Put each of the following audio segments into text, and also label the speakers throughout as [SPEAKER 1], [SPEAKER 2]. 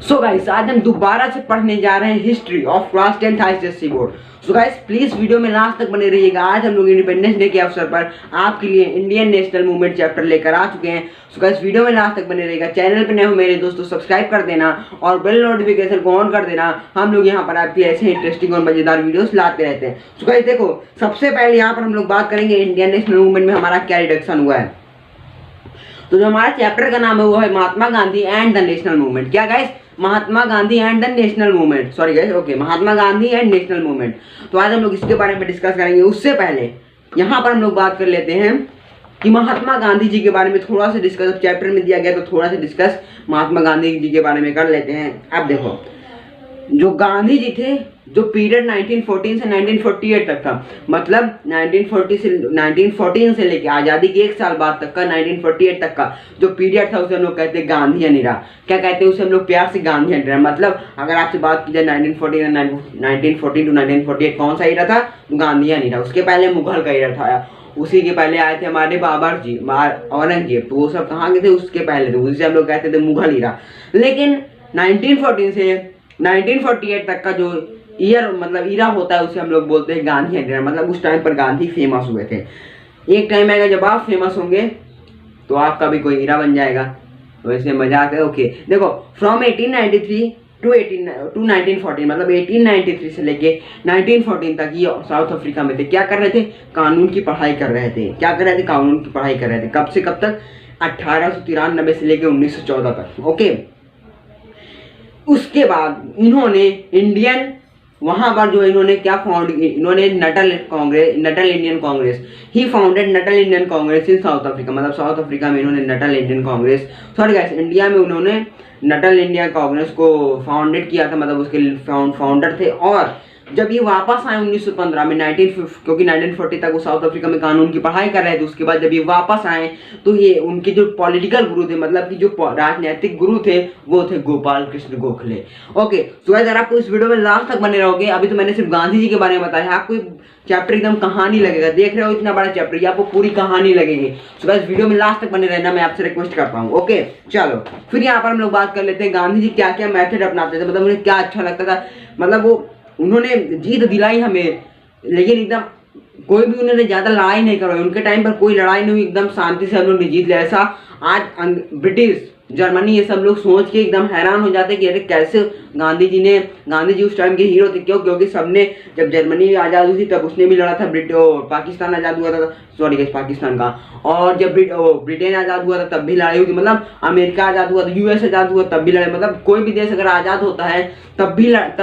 [SPEAKER 1] So guys आज हम दोबारा से पढ़ने जा रहे हैं history of class 10th ICSE board. So guys please video में लास्ट तक बने रहिएगा। आज हम लोग इंडिपेंडेंस डे के अवसर पर आपके लिए इंडियन नेशनल मूवमेंट चैप्टर लेकर आ चुके हैं। सो गाइस वीडियो में लास्ट तक बने रहिएगा। चैनल पर नए हो मेरे दोस्तों सब्सक्राइब कर देना और बेल नोटिफिकेशन को ऑन कर देना। हम लोग यहाँ पर आपके ऐसे इंटरेस्टिंग और मजेदार वीडियोस लाते रहते हैं। सो गाइस देखो, सबसे पहले यहाँ पर हम लोग बात करेंगे इंडियन नेशनल मूवमेंट में हमारा क्या रिडक्शन हुआ है। तो जो हमारा चैप्टर का नाम है वो है Mahatma Gandhi and the national movement. क्या guys? Mahatma Gandhi and the national movement. Sorry guys, okay, Mahatma Gandhi and national movement. तो आज हम लोग इसके बारे में डिस्कस करेंगे। उससे पहले यहाँ पर हम लोग बात कर लेते हैं कि महात्मा गांधी जी के बारे में थोड़ा सा डिस्कस चैप्टर में दिया गया, तो थोड़ा सा डिस्कस महात्मा गांधी जी के बारे में कर लेते हैं। अब देखो, जो गांधी जी थे, जो पीरियड 1914 से 1948 तक था, मतलब 1914 से लेके आज़ादी के एक साल बाद तक का 1948 तक का जो पीरियड था उसे हम लोग कहते हैं गांधीयन इरा। क्या कहते हैं उसे हम लोग प्यार से गांधीयन इरा। मतलब अगर आपसे बात की जाए 1914 टू 1948 कौन सा इरा था, तो गांधीयन इरा। उसके पहले मुगल का इरा था, उसी के पहले आए थे हमारे बाबर जी, औरंगजेब, तो वो सब कहाँ के थे, उसके पहले थे, उसे हम लोग कहते थे मुगल इरा। लेकिन 1914 से 1948 तक का जो ईयर मतलब ईरा होता है उसे हम लोग बोलते हैं गांधी एरा। मतलब उस टाइम पर गांधी फेमस हुए थे। एक टाइम आएगा जब आप फेमस होंगे तो आपका भी कोई ईरा बन जाएगा। तो ऐसे मजाक है। ओके देखो, फ्रॉम 1893 टू 1914, मतलब 1893 से लेके 1914 तक ये साउथ अफ्रीका में थे। क्या कर रहे थे? कानून की पढ़ाई कर रहे थे। क्या कर रहे थे? कानून की पढ़ाई कर रहे थे। कब से कब तक? 1893 से लेके 1914 तक। ओके, उसके बाद इन्होंने इंडियन वहां पर जो इन्होंने क्या फाउंड, इन्होंने नटल इंडियन कांग्रेस ही फाउंडेड नटल इंडियन कांग्रेस इन साउथ अफ्रीका। मतलब साउथ अफ्रीका में इन्होंने Nuttall Indian Congress, sorry guys, India में उन्होंने नटल इंडियन कांग्रेस को फाउंडेड किया था, मतलब उसके फाउंडर थे। और जब ये वापस आए 1915 में, क्योंकि 1940 तक वो साउथ अफ्रीका में कानून की पढ़ाई कर रहे थे, उसके बाद जब ये वापस आए तो ये उनके जो पॉलिटिकल गुरु थे, मतलब कि जो राजनीतिक गुरु थे, वो थे गोपाल कृष्ण गोखले। ओके, तो अगर आपको इस वीडियो में लास्ट तक बने रहोगे, अभी तो मैंने सिर्फ गांधी जी के बारे में बताया, आपको चैप्टर एकदम कहानी लगेगा। देख रहे हो इतना बड़ा चैप्टर, ये आपको पूरी कहानी लगेगी। तो गाइस वीडियो में लास्ट तक बने रहना, मैं आपसे रिक्वेस्ट करता हूँ। ओके चलो, फिर यहाँ पर हम लोग बात कर लेते हैं गांधी जी क्या क्या मेथड अपनाते थे, मतलब उन्हें क्या अच्छा लगता था। मतलब वो उन्होंने जीत दिलाई हमें, लेकिन एकदम कोई भी उन्होंने ज़्यादा लड़ाई नहीं करवाई। उनके टाइम पर कोई लड़ाई नहीं हुई, एकदम शांति से हम लोग ने जीत लिया। ऐसा आज ब्रिटिश, जर्मनी, ये सब लोग सोच के एकदम हैरान हो जाते कि अरे कैसे गांधी जी उस टाइम के हीरो थे। क्यों? क्योंकि सबने, जब जर्मनी आज़ाद हुई थी तब उसने भी लड़ा था, पाकिस्तान आज़ाद हुआ था, सॉरी गाइस पाकिस्तान का, और जब ब्रिटेन आज़ाद हुआ था तब भी लड़ाई हुई थी। मतलब अमेरिका आज़ाद हुआ था, यूएस आज़ाद हुआ तब भी लड़ाई, मतलब कोई भी देश अगर आज़ाद होता है तब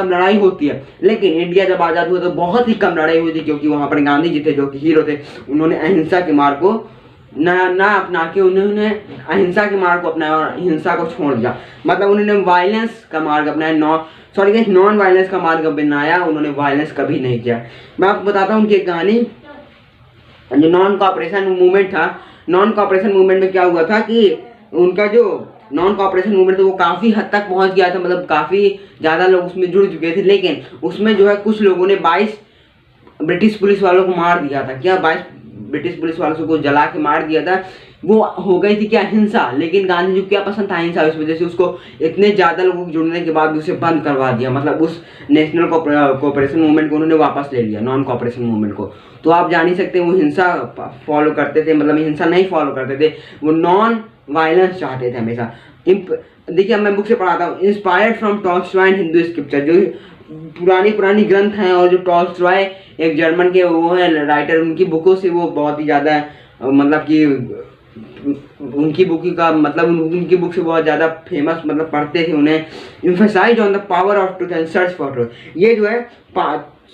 [SPEAKER 1] लड़ाई होती है। लेकिन इंडिया जब आज़ाद हुआ तो बहुत ही कम लड़ाई हुई थी, क्योंकि वहाँ पर गांधी जी थे जो कि हीरो थे। उन्होंने अहिंसा के मार्ग को ना अपना के उन्होंने अहिंसा के मार्ग को अपनाया और हिंसा को छोड़ दिया। मतलब उन्होंने वायलेंस का मार्ग अपनाया, नॉन वायलेंस का मार्ग अपनाया। उन्होंने वायलेंस कभी नहीं किया। मैं आपको बताता हूँ उनकी एक कहानी। जो नॉन कोऑपरेशन मूवमेंट था, नॉन कोऑपरेशन मूवमेंट में क्या हुआ था कि उनका जो नॉन कोऑपरेशन मूवमेंट था वो काफ़ी हद तक पहुँच गया था, मतलब काफ़ी ज़्यादा लोग उसमें जुड़ चुके थे। लेकिन उसमें जो है कुछ लोगों ने 22 ब्रिटिश पुलिस वालों को मार दिया था। क्या? 22 ब्रिटिश पुलिस वालों को जला के मार दिया था। वो हो गई थी क्या? हिंसा। लेकिन गांधी जी को क्या पसंद था? हिंसा। इस वजह से उसको इतने ज़्यादा लोगों को जुड़ने के बाद उसे बंद करवा दिया। मतलब उस नेशनल कोऑपरेशन मूवमेंट को उन्होंने वापस ले लिया, नॉन कोऑपरेशन मूवमेंट को। तो आप जान ही सकते हैं वो हिंसा फॉलो करते थे, मतलब हिंसा नहीं फॉलो करते थे, वो नॉन वायलेंस चाहते थे हमेशा। देखिए मैं बुक से पढ़ाता हूँ, inspired from Tolstoy and Hindu scripture, जो पुरानी ग्रंथ हैं, और जो टॉल्स्टॉय एक जर्मन के वो है राइटर, उनकी बुकों से वो बहुत ही ज़्यादा मतलब कि उनकी बुक का मतलब उनकी बुक से बहुत ज़्यादा फेमस, मतलब पढ़ते थे उन्हें। Emphasise on the power of truth and search for truth, ये जो है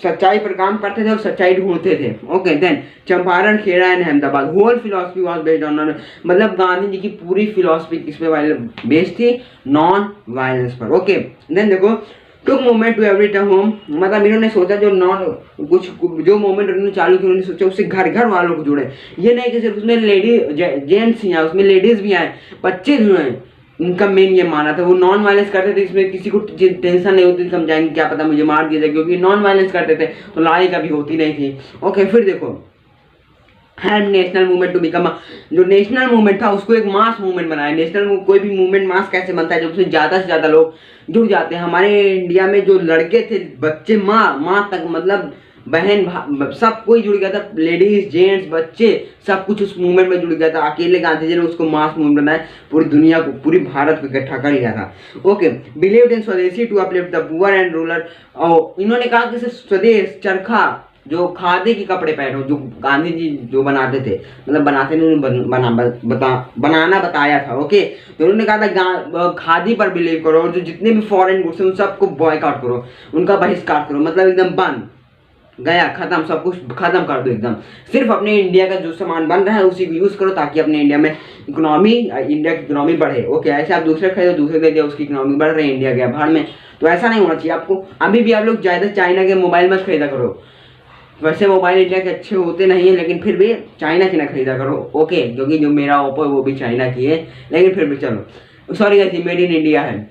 [SPEAKER 1] सच्चाई पर काम करते थे और सच्चाई ढूंढते थे। Okay, then Champaran, Kheda and Ahmedabad, whole philosophy was based on, मतलब गांधी जी की पूरी फिलॉसफी किस पे बेस्ड थी? नॉन वायलेंस पर। ओके, देन देखो, टुक मूवमेंट टू एवरी होम, मतलब इन्होंने सोचा जो जो मूवमेंट उन्होंने चालू की, उन्होंने सोचा उससे घर घर वालों को जुड़े। ये नहीं कि सिर्फ उसमें जेंट्स ही आए, उसमें लेडीज भी आए, बच्चे भी आए। उनका मेन ये माना था, वो नॉन वायलेंस करते थे, इसमें किसी को टेंशन नहीं होती, समझाएंगे क्या पता मुझे मार दिया जाए, क्योंकि नॉन वायलेंस करते थे तो लड़ाई कभी होती नहीं थी। ओके, फिर देखो help national movement to become, जो नेशनल मूवमेंट था उसको एक मास मूवमेंट बनाया। नेशनल कोई भी मूवमेंट मास कैसे बनता है, जब उसमें ज़्यादा से ज़्यादा लोग जुड़ जाते हैं। हमारे इंडिया में जो लड़के थे, बच्चे, माँ तक, मतलब बहन, सब कोई जुड़ गया था, लेडीज, जेंट्स, बच्चे, सब कुछ उस मूवमेंट में जुड़ गया था। अकेले गांधी जी ने उसको मास मूवमेंट बनाया, पूरी दुनिया को, पूरी भारत को इकट्ठा कर लिया था। Okay, believed in swadeshi to uplift the poor and rural. और इन्होंने कहा कि स्वदेश, चरखा, जो खादी के कपड़े पहनो, जो गांधी जी जो बनाते थे, मतलब बनाते नहीं, बनाना बताया था। ओके, तो उन्होंने कहा था खादी पर बिलीव करो, और जो जितने भी फॉरेन गुड्स हैं उन सबको बॉयकॉट करो, उनका बहिष्कार करो, मतलब एकदम बंद, गया, खत्म, सब कुछ खत्म कर दो एकदम। सिर्फ अपने इंडिया का जो सामान बन रहा है उसी को यूज करो, ताकि अपने इंडिया में इकोनॉमी, इंडिया की इकोनॉमी बढ़े। ओके, ऐसे आप दूसरे खरीदो, दूसरे दे दिया, उसकी इकोनॉमी बढ़ रही है, इंडिया गया भाड़ में। तो ऐसा नहीं होना चाहिए आपको। अभी भी आप लोग ज्यादा चाइना के मोबाइल मत खरीदा करो। वैसे मोबाइल इंडिया के अच्छे होते नहीं है, लेकिन फिर भी चाइना की ना खरीदा करो। ओके, क्योंकि जो मेरा ओप्पो है वो भी चाइना की है, लेकिन फिर भी चलो, sorry guys, made in India है।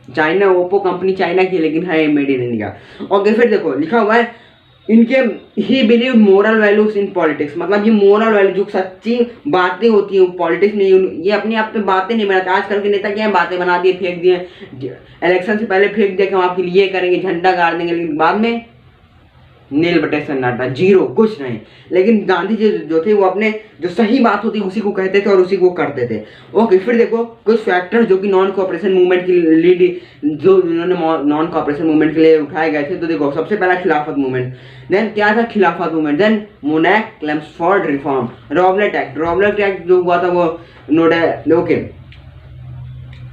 [SPEAKER 1] चाइना, ओप्पो कंपनी चाइना की है, लेकिन है मेड इन इंडिया। ओके, फिर देखो लिखा हुआ है इनके, ही believe moral values in politics, मतलब ये मोरल वैल्यू, जो सच्ची बातें होती हैं पॉलिटिक्स में, ये अपने आप पे बातें नहीं बनाते। आजकल के नेता क्या है, बातें बना दिए, फेंक दिए, इलेक्शन से पहले फेंक दिया कि हम आपके लिए करेंगे, झंडा गाड़ देंगे, लेकिन बाद में नील बटे सन्नाटा, जीरो, कुछ नहीं। लेकिन गांधी जी जो थे वो अपने जो सही बात होती उसी को कहते थे और उसी को करते थे। ओके, फिर देखो कुछ फैक्टर जो कि नॉन कोऑपरेशन मूवमेंट की लीड, जो उन्होंने नॉन कोऑपरेशन मूवमेंट के लिए उठाए गए थे। तो देखो, सबसे पहला खिलाफत मूवमेंट। देन क्या था Khilafat movement? Then Montagu Chelmsford reform, Rowlatt act. Rowlatt act जो हुआ था वो ओके,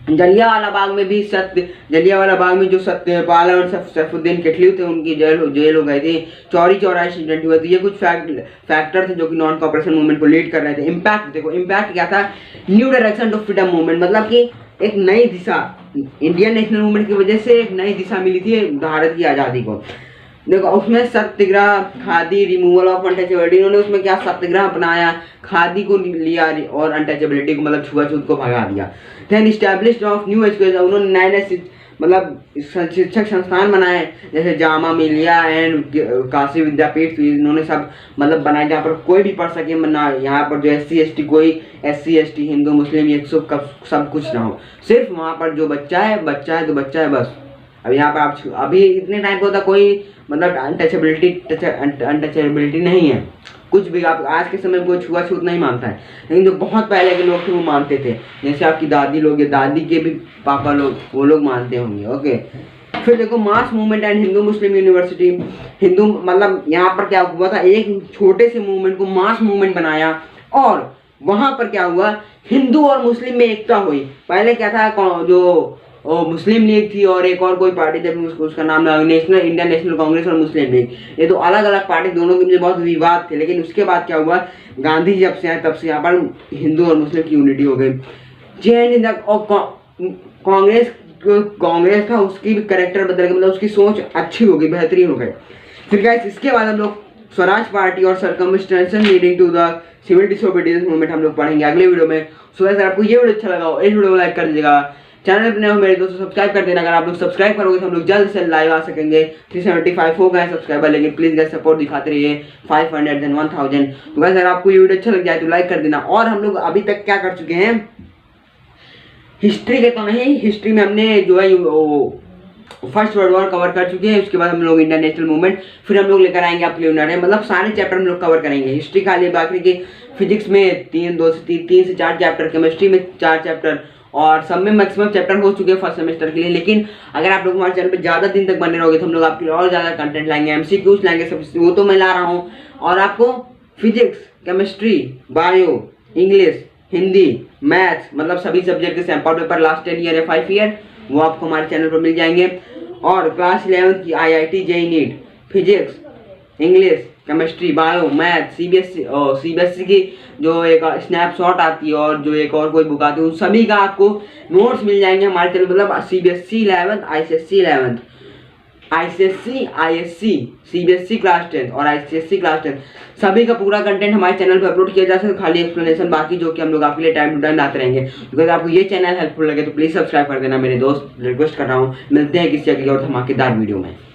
[SPEAKER 1] जलियांवाला बाग में भी जलियांवाला बाग में जो सत्यपाल और सैफुद्दीन किटलू थे, उनकी जेल हो गई थी। चौरी चौरा इंसिडेंट हुआ था। ये कुछ फैक्टर थे जो कि नॉन कोऑपरेशन मूवमेंट को लीड कर रहे थे। इम्पैक्ट देखो, इम्पैक्ट क्या था? New direction to freedom movement, मतलब कि एक नई दिशा, इंडियन नेशनल मूवमेंट की वजह से एक नई दिशा मिली थी भारत की आज़ादी को। देखो उसमें सत्याग्रह, खादी, रिमूवल ऑफ अनटचेबिलिटी, इन्होंने उसमें क्या सत्याग्रह अपनाया, खादी को लिया और अनटचेबिलिटी को, मतलब छुआछूत को भगा दिया। Then established of new education, उन्होंने नए नए मतलब शिक्षक संस्थान बनाए, जैसे जामा मिलिया एंड काशी विद्यापीठ, इन्होंने सब मतलब बनाए जहाँ पर कोई भी पढ़ सके, ना यहाँ पर जो SC ST हिंदू मुस्लिम ये सब कुछ ना हो, सिर्फ वहाँ पर जो बच्चा है तो बच्चा है बस। अब यहाँ पर आप अभी इतने टाइम पे होता कोई मतलब अनटचेबिलिटी नहीं है, कुछ भी। आप आज के समय में कोई छुआछूत नहीं मानता है, लेकिन जो बहुत पहले के लोग थे वो मानते थे, जैसे आपकी दादी लोग, दादी के भी पापा लोग, वो लोग मानते होंगे। ओके, फिर देखो mass movement and Hindu Muslim university. Hindu मतलब यहाँ पर क्या हुआ था, एक छोटे से मूवमेंट को मास मूवमेंट बनाया, और वहां पर क्या हुआ, हिंदू और मुस्लिम में एकता हुई। पहले क्या था, जो मुस्लिम लीग थी और एक और कोई पार्टी थी, उसका नाम इंडियन नेशनल कांग्रेस और मुस्लिम लीग, ये तो अलग अलग पार्टी, दोनों के बीच बहुत विवाद थे। लेकिन उसके बाद क्या हुआ, गांधी जी जब से आए तब से यहाँ पर हिंदू और मुस्लिम की यूनिटी हो गई। चेंज इन द कांग्रेस था, उसकी भी करेक्टर बदल गया, मतलब उसकी सोच अच्छी हो गई, बेहतरीन हो गई। फिर गाइस इसके बाद हम लोग स्वराज पार्टी और circumstances leading to the civil disobedience movement हम लोग पढ़ेंगे अगले वीडियो में। सो गाइस, आपको ये वीडियो अच्छा लगा हो, इस वीडियो को लाइक कर दीजिएगा, चैनल पर नए हो मेरे दोस्तों सब्सक्राइब कर देना। अगर आप लोग सब्सक्राइब करोगे तो हम लोग जल्द से लाइव आ सकेंगे। 375 हो गए सब्सक्राइबर, लेकिन प्लीज गाइस सपोर्ट दिखाते रहिए। 500 देन 1000। तो गाइस अगर आपको ये वीडियो अच्छा लग जाए तो लाइक कर देना। और हम लोग अभी तक क्या कर चुके हैं, हिस्ट्री के तो नहीं, हिस्ट्री में हमने जो है फर्स्ट वर्ल्ड वॉर कवर कर चुके हैं। उसके बाद हम लोग इंडियन नेशनल मूवमेंट, फिर हम लोग लेकर आएंगे आप लियोनार्डो, मतलब सारे चैप्टर हम लोग कवर करेंगे। हिस्ट्री खाली बाकी की, फिजिक्स में 3 से 4 चैप्टर, केमिस्ट्री में 4 चैप्टर, और सब में मैक्सिमम चैप्टर हो चुके हैं फर्स्ट सेमेस्टर के लिए। लेकिन अगर आप लोग हमारे चैनल पे ज़्यादा दिन तक बने रहोगे तो हम लोग आपके लिए और ज़्यादा कंटेंट लाएंगे, MCQs लाएंगे, सब वो तो मैं ला रहा हूँ। और आपको physics, chemistry, bio, English, Hindi, maths, मतलब सभी सब्जेक्ट के सैंपल पेपर लास्ट 10 ईयर या 5 ईयर वो आपको हमारे चैनल पर मिल जाएंगे। और क्लास 11 की IIT JEE NEET, physics, English, chemistry, bio, math, CBSE की जो एक स्नैपशॉट आती है और जो एक और कोई बुक आती है, उन सभी का आपको नोट्स मिल जाएंगे हमारे चैनल, मतलब CBSE 11th, ICSE 11th, ICSE, ISC, CBSE class 10 और ICSE क्लास 10, सभी का पूरा कंटेंट हमारे चैनल पर अपलोड किया जा सकता है। खाली एक्सप्लेनेशन बाकी जो कि हम लोग आपके लिए टाइम टू टाइम लाते रहेंगे। तो अगर आपको ये चैनल हेल्पफुल लगे तो प्लीज़ सब्सक्राइब कर देना मेरे दोस्त, रिक्वेस्ट कर रहा हूँ। मिलते हैं किसी अगली और धमाकेदार वीडियो में।